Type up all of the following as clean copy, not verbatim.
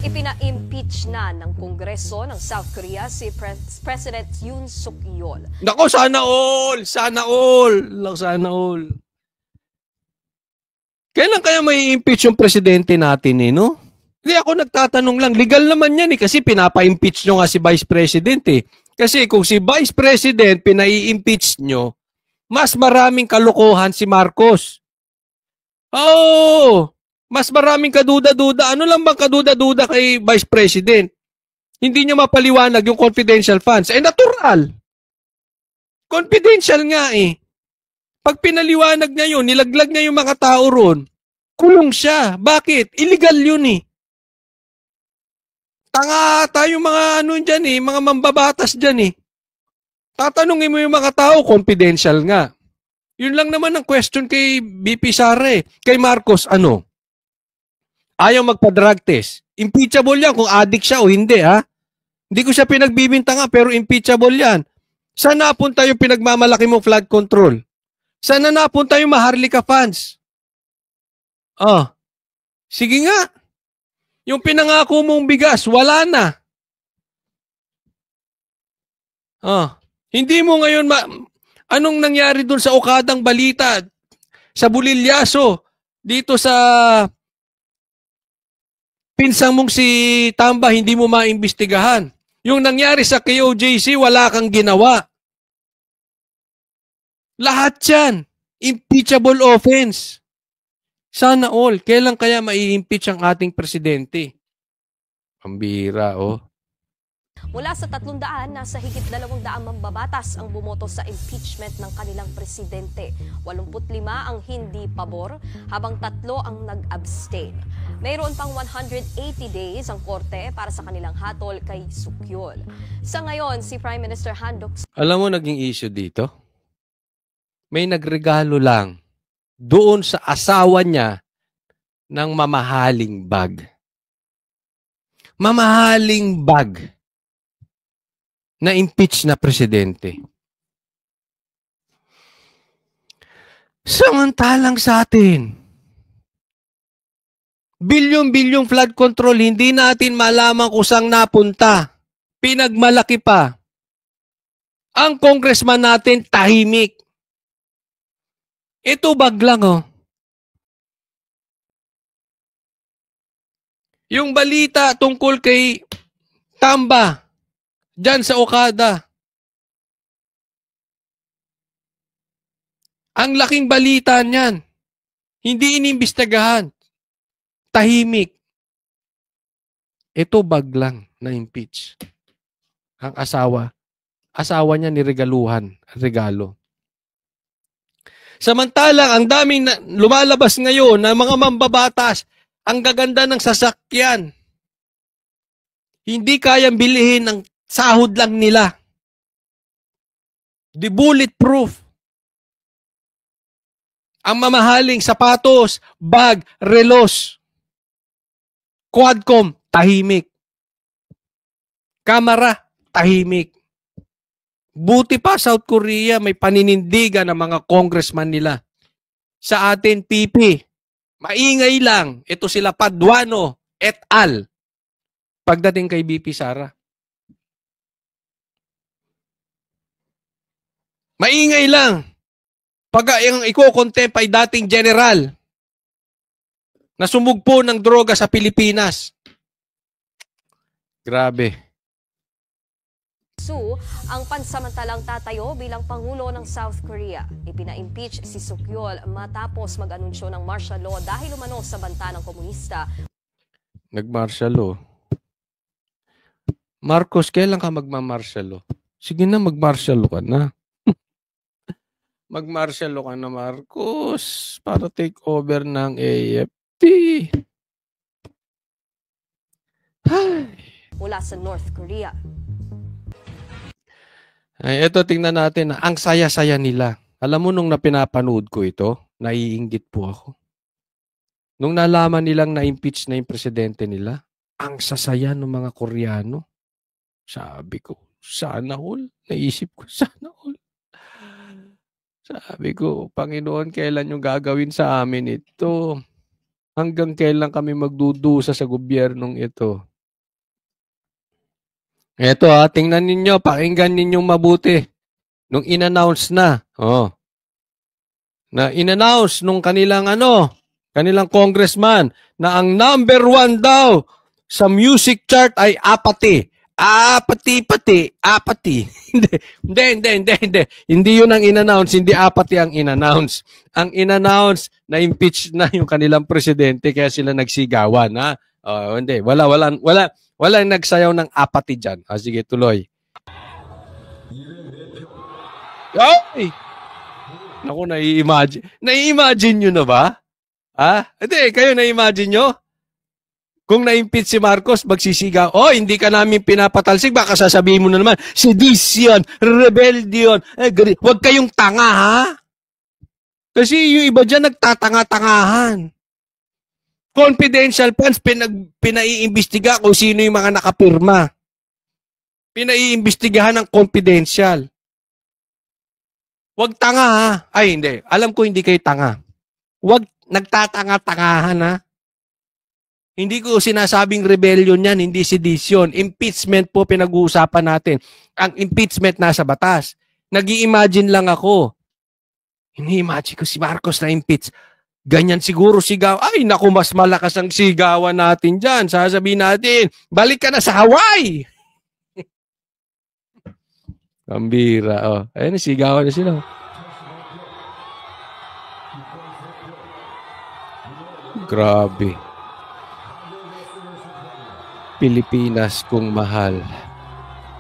Ipina-impeach na ng Kongreso ng South Korea si President Yoon Suk Yeol. Nako, sana all! Sana all! Sana all. Kailan kaya may impeach yung presidente natin no? Hindi, ako nagtatanong lang. Legal naman yan kasi pinapa-impeach nyo nga si Vice President Kasi kung si Vice President pinai-impeach nyo, mas maraming kalokohan si Marcos. Oh! Mas maraming kaduda-duda. Ano lang bang kaduda-duda kay Vice President? Hindi niya mapaliwanag yung confidential funds. Natural. Confidential nga Pag pinaliwanag niya yun, nilaglag niya yung mga tao ron, kulong siya. Bakit? Illegal yun Tanga tayo mga dyan mga mambabatas dyan Tatanungin mo yung mga tao, confidential nga. Yun lang naman ang question kay BP Sara Kay Marcos, ayaw magpa-drug test. Impeachable yan kung addict siya o hindi, Hindi ko siya pinagbibintanga pero impeachable yan. Saan napunta yung pinagmamalaki mong flood control? Saan na napunta yung Maharlika funds? Sige nga. Yung pinangako mong bigas, wala na. Hindi mo ngayon anong nangyari dun sa Okadang Balita, sa Bulilyaso, dito sa pinsang mong si Tamba, hindi mo maimbestigahan. Yung nangyari sa KOJC, wala kang ginawa. Lahat yan, impeachable offense. Sana all. Kailan kaya mai-impeach ang ating presidente? Pambira, Mula sa 300, nasa higit 200 mambabatas ang bumoto sa impeachment ng kanilang presidente. 85 ang hindi pabor, habang 3 ang nag-abstain. Mayroon pang 180 days ang korte para sa kanilang hatol kay Suk Yeol. Sa ngayon, si Prime Minister Han Duck-soo. Alam mo naging issue dito? May nagregalo lang doon sa asawa niya ng mamahaling bag. Mamahaling bag na impeach na presidente. Samantalang sa atin, bilyon-bilyong flood control, hindi natin malaman kung saan napunta. Pinagmalaki pa. Ang congressman natin tahimik. Ito bag lang Yung balita tungkol kay Tamba, dyan sa Okada. Ang laking balita niyan. Hindi inimbestigahan. Tahimik. Ito bag lang na impeach. Ang asawa niya niregaluhan, regalo. Samantalang ang daming lumalabas ngayon na mga mambabatas, ang gaganda ng sasakyan. Hindi kayang bilihin ng sahod lang nila. Di bulletproof. Ang mamahaling sapatos, bag, relos. Quadcom, tahimik. Kamera, tahimik. Buti pa South Korea, may paninindigan ng mga congressman nila. Sa atin, PP, maingay lang. Ito sila Paduano et al. Pagdating kay BP Sara. Maingay lang. Pag ang iko-contempt ay dating general na sumugpo ng droga sa Pilipinas. Grabe. Ang pansamantalang tatayo bilang Pangulo ng South Korea. Ipina-impeach si Suk Yeol matapos mag-anunsyo ng martial law dahil umano sa banta ng komunista. Nag-martial law. Marcos, kailan ka magma-martial law? Sige na, mag-martial law ka na. Mag-martial law ka na, Marcos, para take over ng AFP. Mula sa North Korea. Ay, ito tingnan natin. Ang saya-saya nila. Alam mo nung napinapanood ko ito, naiinggit po ako. Nung nalaman nilang na-impeach na yung presidente nila, ang sasaya ng mga Koreano. Sabi ko, sana all. Naisip ko, sana all. Sabi ko, Panginoon, kailan yung gagawin sa amin ito? Hanggang kailan kami magdudusa sa gobyernong ito? Eto tingnan ninyo, pakinggan ninyong mabuti. Nung in-announce na, na in-announce nung kanilang kanilang congressman na ang number 1 daw sa music chart ay apathy. Apathy. Hindi. Hindi yun ang in-announce, hindi apathy ang in-announce. Ang in-announce na impeach na yung kanilang presidente kaya sila nagsigawan, ha? Hindi, wala nagsayaw ng apathy diyan. Sige, tuloy. Ay! Naku, nai-imagine nyo na ba? Hindi, kayo nai-imagine nyo? Kung na-impeach si Marcos, magsisigaw, hindi ka namin pinapatalsik, baka sasabihin mo na naman, sedition, rebellion, huwag kayong tanga, ha? Kasi yung iba dyan nagtatanga-tangahan. Confidential funds, pinaiimbestiga kung sino yung mga nakapirma. Pinaiimbestigahan ng confidential. Huwag tanga, ha? Ay, hindi. Alam ko hindi kayo tanga. Huwag nagtatanga-tangahan, ha? Hindi ko sinasabing rebellion yan, hindi sedition. Impeachment po pinag-uusapan natin. Ang impeachment nasa batas. Nag-i-imagine lang ako. Ini-imagine ko si Marcos na impeach. Ganyan siguro sigaw. Ay, naku, mas malakas ang sigawan natin dyan. Sasabihin natin, balik ka na sa Hawaii. Kambira, Ayun, sigawan na sila. Grabe. Pilipinas kung mahal.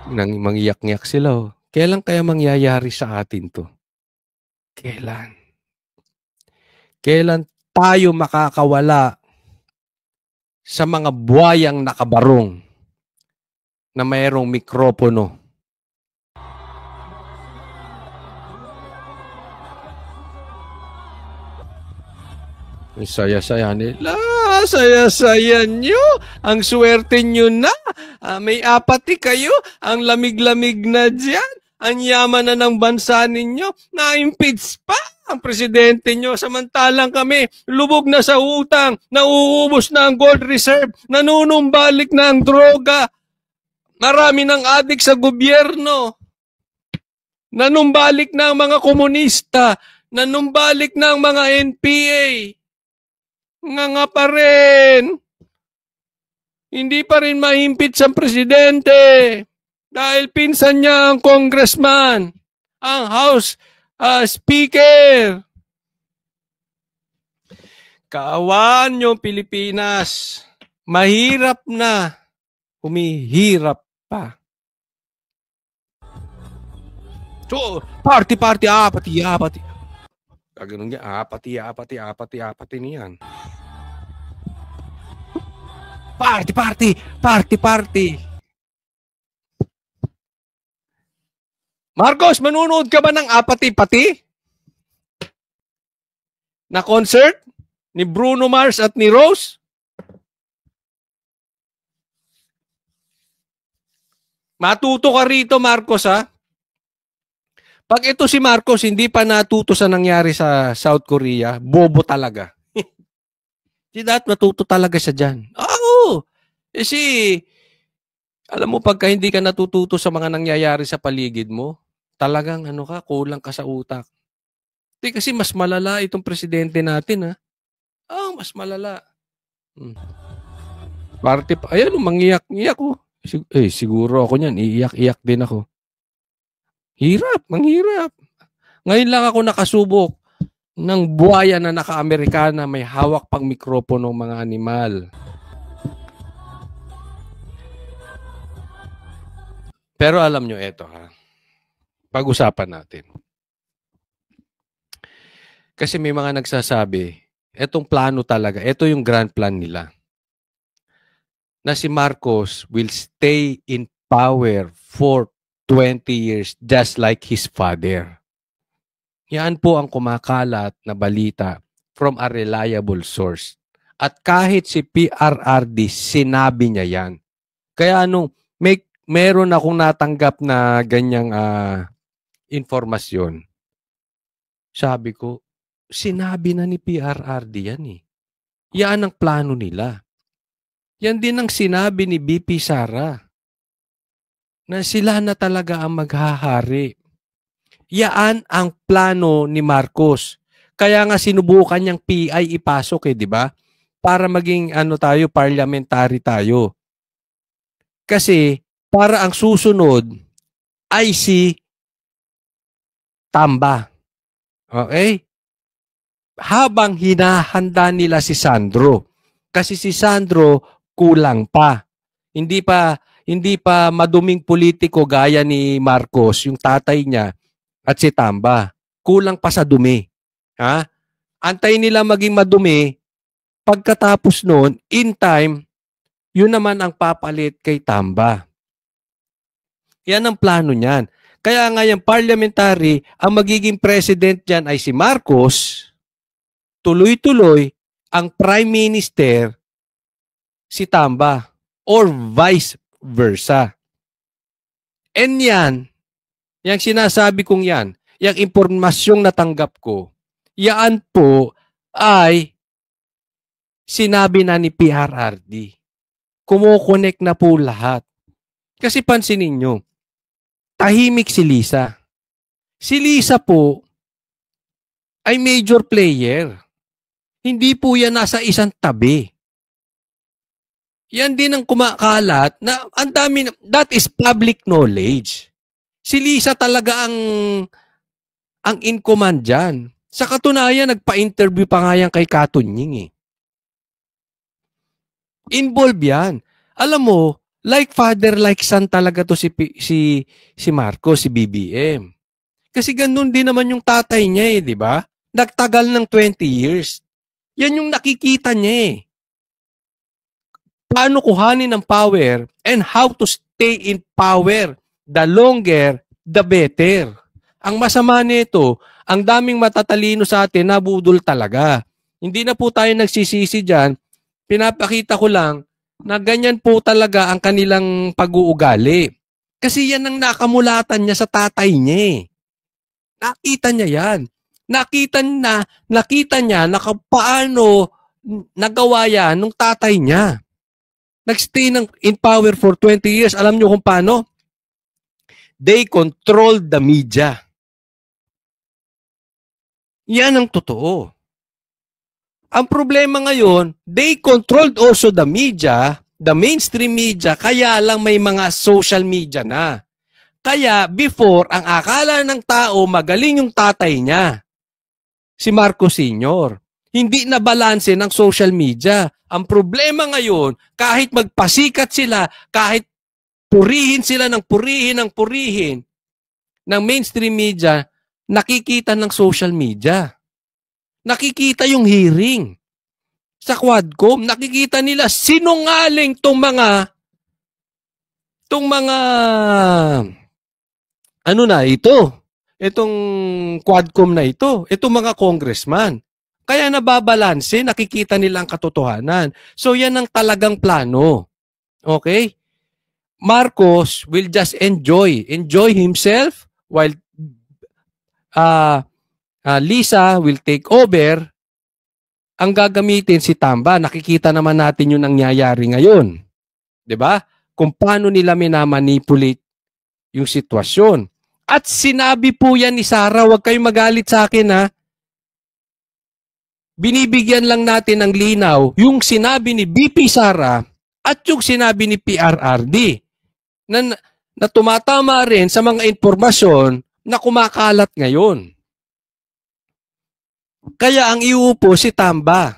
Nang mangyak-ngyak sila. Kailan kaya mangyayari sa atin to? Kailan? Kailan tayo makakawala sa mga buwayang nakabarong na mayroong mikropono? Saya-saya nila. Saya-saya nyo. Ang swerte nyo na. May apathy kayo. Ang lamig-lamig na dyan. Ang yaman na ng bansa ninyo. Na-impeach pa ang presidente nyo. Samantalang kami, lubog na sa utang. Nauubos na ang gold reserve. Nanunumbalik na ang droga. Marami ng adik sa gobyerno. Nanumbalik na ang mga komunista. Nanumbalik na ang mga NPA. Nga pa rin. Hindi pa rin ma-impeach ang presidente dahil pinsan niya ang congressman, ang House Speaker. Kaawaan niyo Pilipinas. Mahirap na. Humihirap pa. So, party, apathy. Ganun nga, apathy niyan. Party. Marcos, manunood ka ba ng apathy-pati? Na concert? Ni Bruno Mars at ni Rose? Matuto ka rito, Marcos, ha? Pag ito si Marcos, hindi pa natuto sa nangyari sa South Korea, bobo talaga. Hindi dapat matuto talaga siya dyan. Oo! Kasi, alam mo, pagka hindi ka natututo sa mga nangyayari sa paligid mo, talagang kulang ka sa utak. Hindi kasi mas malala itong presidente natin, ha? Mas malala. Party pa. Ayan, mangiyak-iyak ko. Siguro ako niyan, iiyak-iyak din ako. Manghirap. Ngayon lang ako nakasubok ng buhaya na naka-Amerikana may hawak pang mikropono ng mga animal. Pero alam nyo, eto pag-usapan natin. Kasi may mga nagsasabi, etong plano talaga, eto yung grand plan nila. Na si Marcos will stay in power for 20 years just like his father. Yan po ang kumakalat na balita from a reliable source. At kahit si PRRD, sinabi niya yan. Kaya meron akong natanggap na ganyang informasyon. Sabi ko, sinabi na ni PRRD yan eh. Yan ang plano nila. Yan din ang sinabi ni BP Sara. na sila na talaga ang maghahari. Yaan ang plano ni Marcos. Kaya nga sinubukan niyang PI ipasok di ba? Para maging tayo, parliamentary tayo. Kasi para ang susunod ay si Tamba. Okay? Habang hinahanda nila si Sandro. Kasi si Sandro kulang pa. Hindi pa maduming politiko gaya ni Marcos, yung tatay niya at si Tamba. Kulang pa sa dumi. Ha? Antay nila maging madumi, pagkatapos noon, in time, yun naman ang papalit kay Tamba. Yan ang plano niyan. Kaya nga yung parliamentary, ang magiging president dyan ay si Marcos, tuloy-tuloy, ang prime minister, si Tamba, or vice versa. And yan, yung sinasabi kong yan, yung impormasyong natanggap ko, yan po ay sinabi na ni PRRD. Kumokonek na po lahat. Kasi pansinin nyo, tahimik si Lisa. Si Lisa po ay major player. Hindi po yan nasa isang tabi. Yan din ang kumakalat na ang dami, that is public knowledge. Si Lisa talaga ang in command dyan. Sa katunayan, nagpa-interview pa nga yan kay Katunying Involve yan. Alam mo, like father, like son talaga to si Marcos, si BBM. Kasi ganun din naman yung tatay niya di ba? Nagtagal ng 20 years. Yan yung nakikita niya Paano kuhanin ang power and how to stay in power. The longer, the better. Ang masama nito, ang daming matatalino sa atin nabudol talaga. Hindi na po tayo nagsisisi dyan. Pinapakita ko lang na ganyan po talaga ang kanilang pag-uugali. Kasi yan ang nakamulatan niya sa tatay niya Nakita niya yan. Nakita niya na paano nagawa yan nung tatay niya. Nagstay in power for 20 years. Alam niyo kung paano? They controlled the media. Yan ang totoo. Ang problema ngayon, they controlled also the media, the mainstream media, kaya lang may mga social media na. Kaya before, ang akala ng tao, magaling yung tatay niya, si Marcos Sr. Hindi na balanse ng social media. Ang problema ngayon, kahit magpasikat sila, kahit purihin sila ng purihin ng mainstream media, nakikita ng social media. Nakikita yung hearing. Sa Quadcom, nakikita nila sinungaling tong mga itong Quadcom na ito, itong mga congressman. Kaya nababalanse, nakikita nila ang katotohanan. So yan ang talagang plano. Okay? Marcos will just enjoy himself while Lisa will take over. Ang gagamitin si Tamba, nakikita naman natin yung nangyayari ngayon. 'Di ba? Kung paano nila minamanipulate yung sitwasyon. At sinabi po yan ni Sara, huwag kayong magalit sa akin Binibigyan lang natin ng linaw yung sinabi ni BP Sara at yung sinabi ni PRRD na tumatama rin sa mga impormasyon na kumakalat ngayon. Kaya ang iupo si Tamba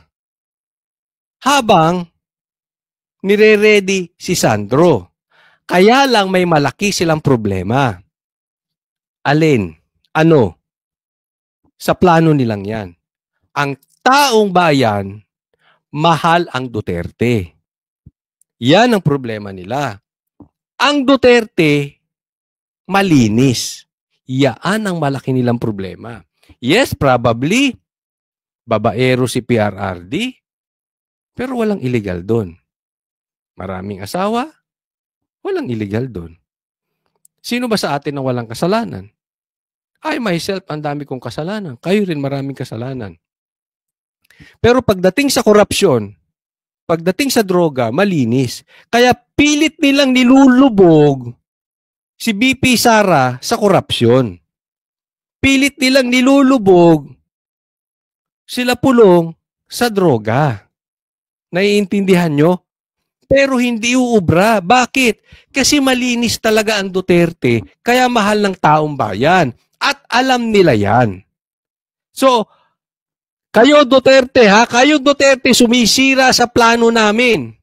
habang nire-ready si Sandro. Kaya lang may malaki silang problema. Alin? Ano? Sa plano nilang yan. Ang taong bayan, mahal ang Duterte. Yan ang problema nila. Ang Duterte, malinis. Yan ang malaki nilang problema. Yes, probably, babaero si PRRD, pero walang illegal doon. Maraming asawa, walang illegal doon. Sino ba sa atin ang walang kasalanan? I myself, ang dami kong kasalanan. Kayo rin maraming kasalanan. Pero pagdating sa korupsyon, pagdating sa droga, malinis. Kaya pilit nilang nilulubog si BP Sara sa korupsyon. Pilit nilang nilulubog sila Pulong sa droga. Naiintindihan nyo? Pero hindi uubra. Bakit? Kasi malinis talaga ang Duterte, kaya mahal ng taong bayan. At alam nila yan. So, kayo Duterte ha, kayo Duterte sumisira sa plano namin.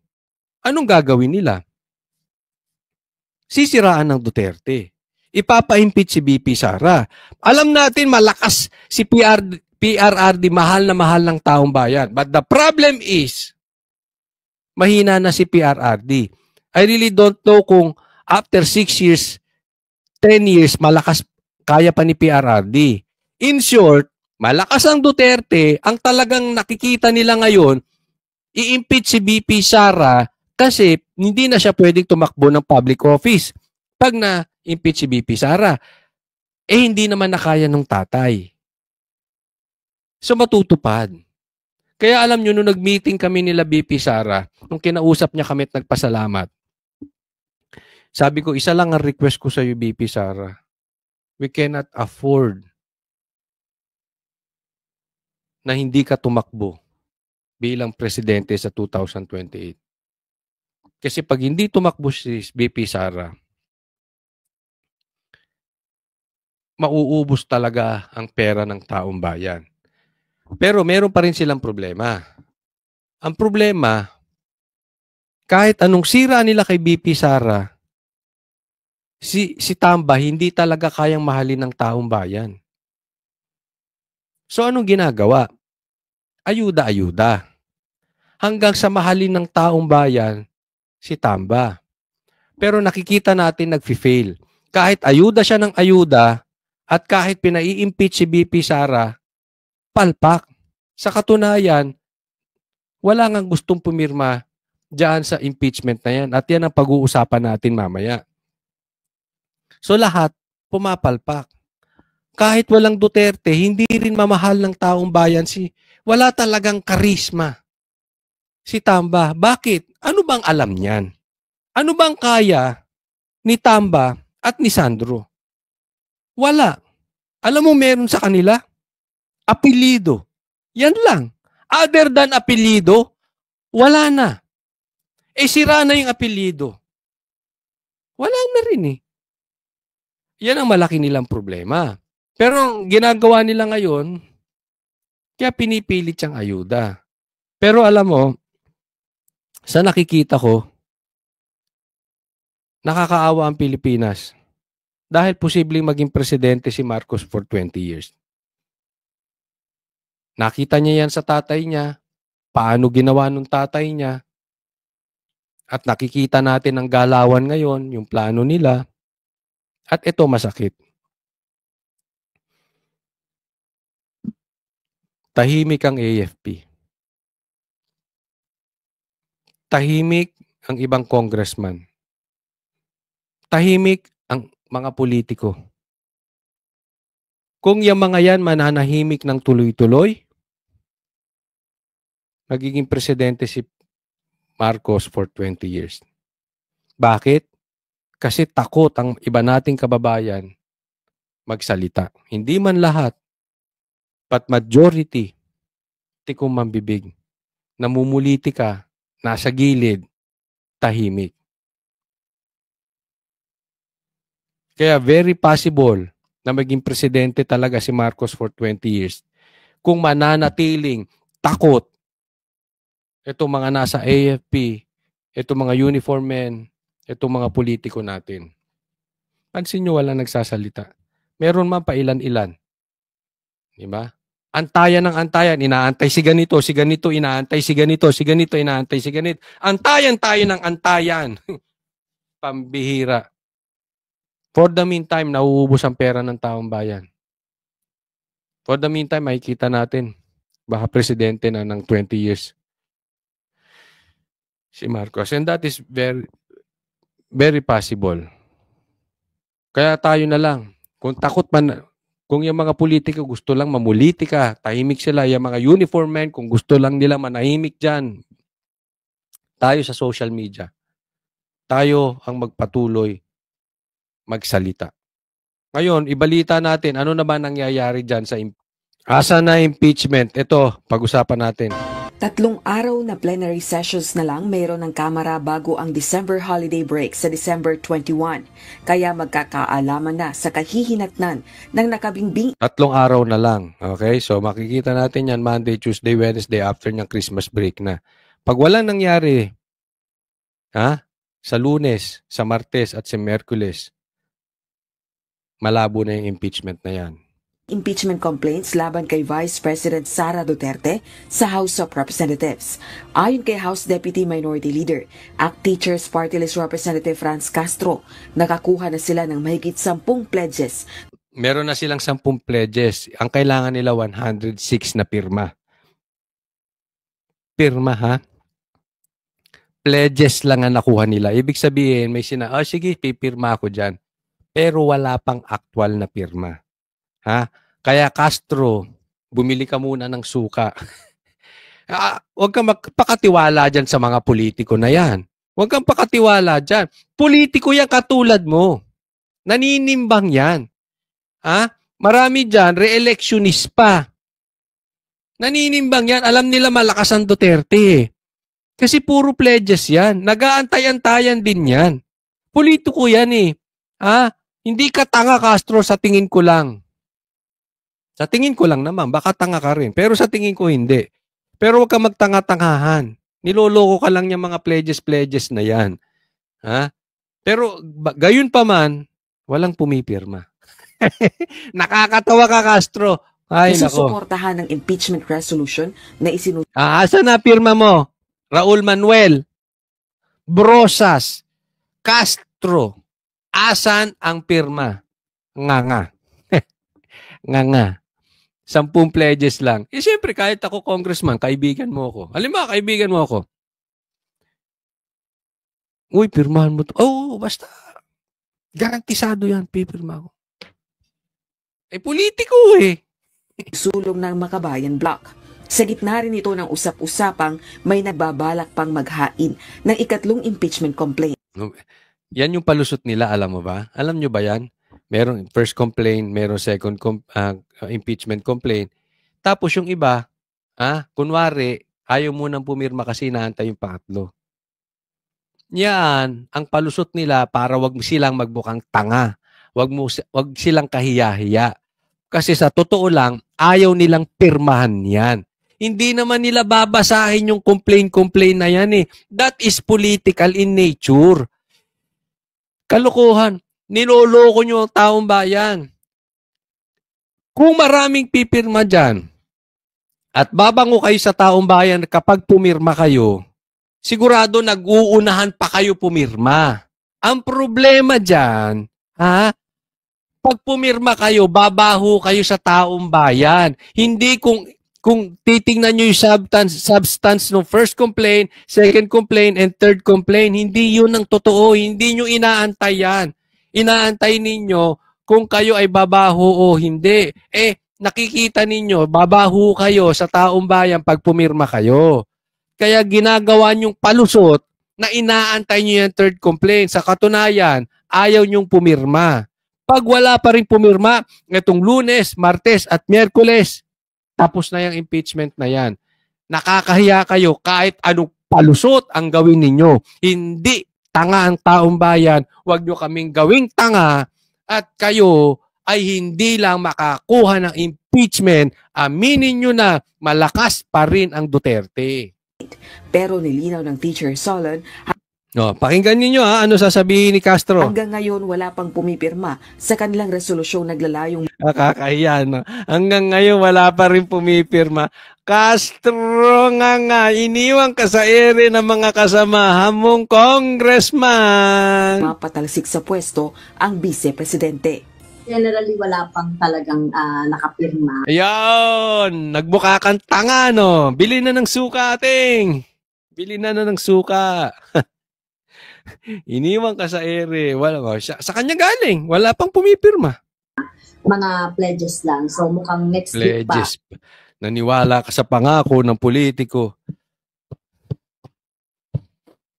Anong gagawin nila? Sisiraan ng Duterte. Ipapa-impeach si BP Sara. Alam natin malakas si PRRD, mahal na mahal ng taong bayan. But the problem is, mahina na si PRRD. I really don't know kung after 6 years, 10 years, malakas kaya pa ni PRRD. In short, malakas ang Duterte, ang talagang nakikita nila ngayon, i-impeach si BP Sara kasi hindi na siya pwedeng tumakbo ng public office. Pag na-impeach si BP Sara, hindi naman nakaya ng tatay. So matutupad. Kaya alam nyo, nung nag-meeting kami nila BP Sara, nung kinausap niya kami at nagpasalamat, sabi ko, isa lang ang request ko sa iyo, BP Sara. We cannot afford na hindi ka tumakbo bilang presidente sa 2028. Kasi pag hindi tumakbo si BP Sara, mauubos talaga ang pera ng taong bayan. Pero meron pa rin silang problema. Ang problema, kahit anong sira nila kay BP Sara, si Tamba hindi talaga kayang mahalin ng taong bayan. So anong ginagawa? Ayuda-ayuda. Hanggang sa mahalin ng taong bayan, si Tamba. Pero nakikita natin nag-fail. Kahit ayuda siya ng ayuda at kahit pinai-impeach si BP Sara, palpak. Sa katunayan, wala ngang gustong pumirma dyan sa impeachment na yan. At yan ang pag-uusapan natin mamaya. So lahat, pumapalpak. Kahit walang Duterte, hindi rin mamahal ng taong bayan wala talagang karisma. Si Tamba, bakit? Ano bang alam niyan? Ano bang kaya ni Tamba at ni Sandro? Wala. Alam mo meron sa kanila? Apelido. Yan lang. Other than apelido, wala na. Sira na yung apelido. Wala na rin eh. Yan ang malaki nilang problema. Pero ang ginagawa nila ngayon, kaya pinipilit siyang ayuda. Pero alam mo, sa nakikita ko, nakakaawa ang Pilipinas dahil posibleng maging presidente si Marcos for 20 years. Nakita niya yan sa tatay niya, paano ginawa nung tatay niya, at nakikita natin ang galawan ngayon, yung plano nila, at ito masakit. Tahimik ang AFP. Tahimik ang ibang congressman. Tahimik ang mga politiko. Kung yung mga yan mananahimik ng tuloy-tuloy, magiging presidente si Marcos for 20 years. Bakit? Kasi takot ang iba nating kababayan magsalita. Hindi man lahat, but majority, tikong mambibig, namumuliti ka, nasa gilid, tahimik. Kaya very possible na maging presidente talaga si Marcos for 20 years kung mananatiling takot itong mga nasa AFP, itong mga uniform men, itong mga politiko natin. Pansin nyo, walang nagsasalita. Meron man pa ilan-ilan. Diba? Antayan ng antayan. Inaantay si ganito, inaantay si ganito, inaantay si ganito. Antayan tayo ng antayan. Pambihira. For the meantime, nauubos ang pera ng taong bayan. For the meantime, makikita natin, baka presidente na ng 20 years si Marcos. And that is very, very possible. Kaya tayo na lang. Kung takot man, kung yung mga politiko gusto lang mamulitika, tahimik sila. Yung mga uniform men, kung gusto lang nila manahimik dyan, tayo sa social media. Tayo ang magpatuloy magsalita. Ngayon, ibalita natin, ano na ba nangyayari dyan sa asa na impeachment? Ito, pag-usapan natin. 3 araw na plenary sessions na lang mayroon ng Kamara bago ang December holiday break sa December 21. Kaya magkakaalaman na sa kahihinatnan ng nakabingbing 3 araw na lang. Okay? So, makikita natin yan Monday, Tuesday, Wednesday after ng Christmas break na. Pag walang nangyari, sa Lunes, sa Martes at sa Miyerkules, malabo na yung impeachment na yan. impeachment complaints laban kay Vice President Sara Duterte sa House of Representatives. Ayon kay House Deputy Minority Leader, ACT Teachers Party List Representative Franz Castro, nakakuha na sila ng mahigit 10 pledges. Meron na silang 10 pledges. Ang kailangan nila 106 na pirma. Pirma, ha? Pledges lang ang nakuha nila. Ibig sabihin, may sige, pipirma ako dyan. Pero wala pang actual na pirma. Ha? Kaya Castro, bumili ka muna ng suka. Huwag kang magpakatiwala dyan sa mga politiko na yan. Huwag kang pakatiwala dyan. Politiko yan katulad mo. Naninimbang yan. Ha? Marami dyan, re-electionist pa. Naninimbang yan. Alam nila malakas ang Duterte. Kasi puro pledges yan. Nag-aantay-antayan din yan. Politiko yan eh. Ha? Hindi ka tanga, Castro, sa tingin ko lang. Sa tingin ko lang naman, baka tanga ka rin. Pero sa tingin ko hindi. Pero huwag ka magtanga-tangahan. Niloloko ka lang yung mga pledges na yan. Ha? Pero gayon pa man, walang pumipirma. Nakakatawa ka, Castro. Ay, nako. Isusuportahan ng impeachment resolution na Asan na pirma mo? Raul Manuel, Brosas, Castro. Asan ang pirma? Nga. Nga. 10 pledges lang. Siyempre, kahit ako congressman, kaibigan mo ako. Halimbawa, kaibigan mo ako. Uy, pirmahan mo to. Oo, basta. Garantisado yan, pipirma ko. Politiko eh. sulong ng Makabayan Block. Sa gitna rin ito ng usap-usapang may nagbabalak pang maghain ng ikatlong impeachment complaint. Yan yung palusot nila, alam mo ba? Alam nyo ba yan? Merong first complaint, merong second impeachment complaint. Tapos yung iba, kunwari, ayaw mo nang pumirma kasi inaantay yung pangatlo. Yan, ang palusot nila para wag silang magbukang tanga. Wag silang kahiya-hiya. Kasi sa totoo lang, ayaw nilang pirmahan yan. Hindi naman nila babasahin yung complaint na yan eh. That is political in nature. Kalokohan. Niloloko nyo ang taong bayan. Kung maraming pipirma dyan, at babango kayo sa taong bayan kapag pumirma kayo, sigurado nag-uunahan pa kayo pumirma. Ang problema dyan, pag pumirma kayo, babaho kayo sa taong bayan. Hindi kung titingnan nyo yung substance ng first complaint, second complaint, and third complaint, hindi yun ang totoo. Hindi nyo inaantay yan. Inaantay ninyo kung kayo ay babaho o hindi. Nakikita ninyo, babaho kayo sa taong bayan pag pumirma kayo. Kaya ginagawa nyong palusot na inaantay nyo yung third complaint. Sa katunayan, ayaw nyong pumirma. Pag wala pa rin pumirma, itong Lunes, Martes at Miyerkules, tapos na yung impeachment na yan. Nakakahiya kayo kahit anong palusot ang gawin ninyo. Hindi tanga ang taong bayan, huwag nyo kaming gawing tanga at kayo ay hindi lang makakuha ng impeachment, aminin nyo na malakas pa rin ang Duterte. Pero nilinaw ng Teacher Solon, pakinggan ninyo ano sasabihin ni Castro. Hanggang ngayon wala pang pumipirma sa kanilang resolusyong naglalayong Nakakahiya, no? Hanggang ngayon wala pa rin pumipirma. Castro nga, iniwan ka sa ere ng mga kasamahan mong congressman. Mapatalsik sa pwesto ang vice-presidente. Generally, wala pang talagang nakapirma. Ayun, nagbuka kang tanga, no? Bili na ng suka, ating. Bili na ng suka. Iniwan ka sa ere. Sa kanya galing. Wala pang pumipirma. Mga pledges lang. So mukhang next week pa. Pledges. Naniwala ka sa pangako ng politiko.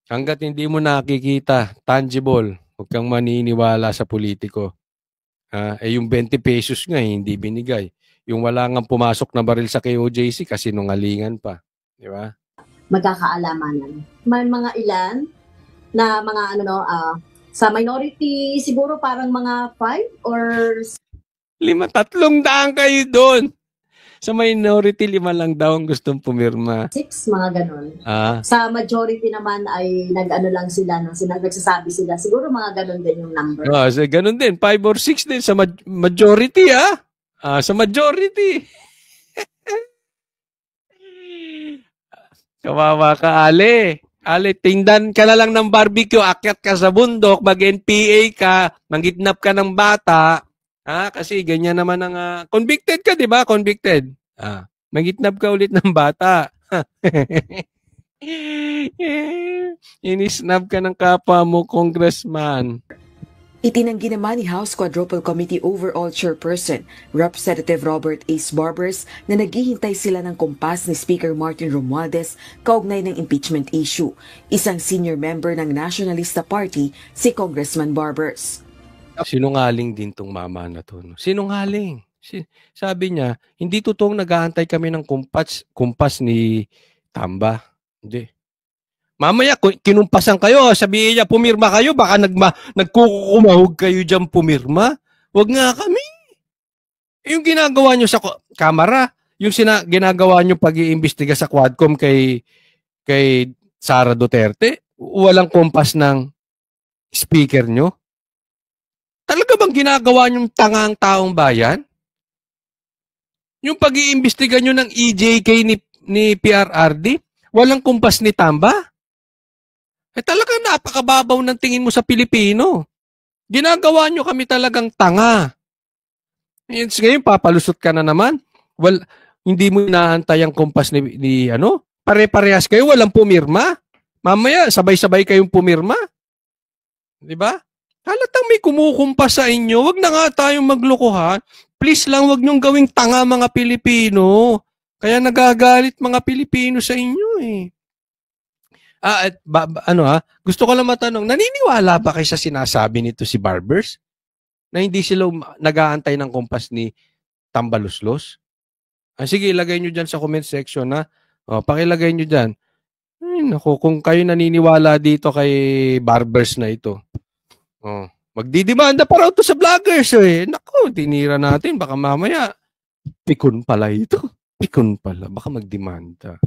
Hanggat hindi mo nakikita, tangible, Huwag kang maniniwala sa politiko. Yung 20 pesos nga, hindi binigay. Yung wala nga pumasok na baril sa KOJC kasi nungalingan pa. Di ba? Magkakaalamanan. May mga ilan na mga sa minority siguro parang mga 5 or 300 kayo doon. Sa minority, 5 lang daw ang gustong pumirma. 6, mga ganun. Ah, Sa majority naman ay nag-ano lang sila, nagsasabi sila. Siguro mga ganun din yung number. so ganun din, 5 or 6 din sa majority, sa majority. Kawawa ka, Ale. Ale, tindan ka na lang ng barbecue, akyat ka sa bundok, mag-NPA ka, mangidnap ka ng bata. Kasi ganyan naman ang convicted ka, 'di ba? Convicted. Mangidnap ka ulit ng bata. Inisnab ka ng kapwa mo, congressman. Itinanggi naman ni House Quadruple Committee Overall Chairperson, Representative Robert Ace Barbers, na naghihintay sila ng kumpas ni Speaker Martin Romualdez kaugnay ng impeachment issue. Isang senior member ng Nationalista Party, si Congressman Barbers. Sinungaling din tong mama na to. No? Sinungaling. Sabi niya, hindi totoong nag-aantay kami ng kumpas ni Tamba. Hindi. Mamaya, kinumpasan kayo, sabihin niya, pumirma kayo, baka nagkukumahog kayo dyan pumirma. Huwag nga kami. Yung ginagawa nyo sa kamera, yung ginagawa nyo pag-iimbestiga sa Quadcom kay Sara Duterte, walang kumpas ng speaker nyo. Talaga bang ginagawa nyong tangang taong bayan? Yung pag-iimbestiga nyo ng EJK ni PRRD, walang kumpas ni Tamba? Talagang napakababaw ng tingin mo sa Pilipino. Ginagawa nyo kami talagang tanga. Ngayon, papalusot ka na naman. Hindi mo inaantay ang kumpas ni pare-parehas kayo, walang pumirma. Mamaya, sabay-sabay kayong pumirma. Di ba? Halatang may kumukumpas sa inyo, wag na nga tayong maglokohan. Please lang, wag niyong gawing tanga mga Pilipino. Kaya nagagalit mga Pilipino sa inyo eh. Gusto ko lang matanong, naniniwala ba kayo sa sinasabi nito si Barbers? Na hindi sila nag-aantay ng kumpas ni Tambaluslos? Sige, ilagay nyo dyan sa comment section pakilagay nyo dyan. Ay, naku, kung kayo naniniwala dito kay Barbers na ito. Magdidemanda pa raw to sa vloggers eh. Naku, tinira natin. Baka mamaya, pikon pala ito. Pikon pala. Baka magdemanda.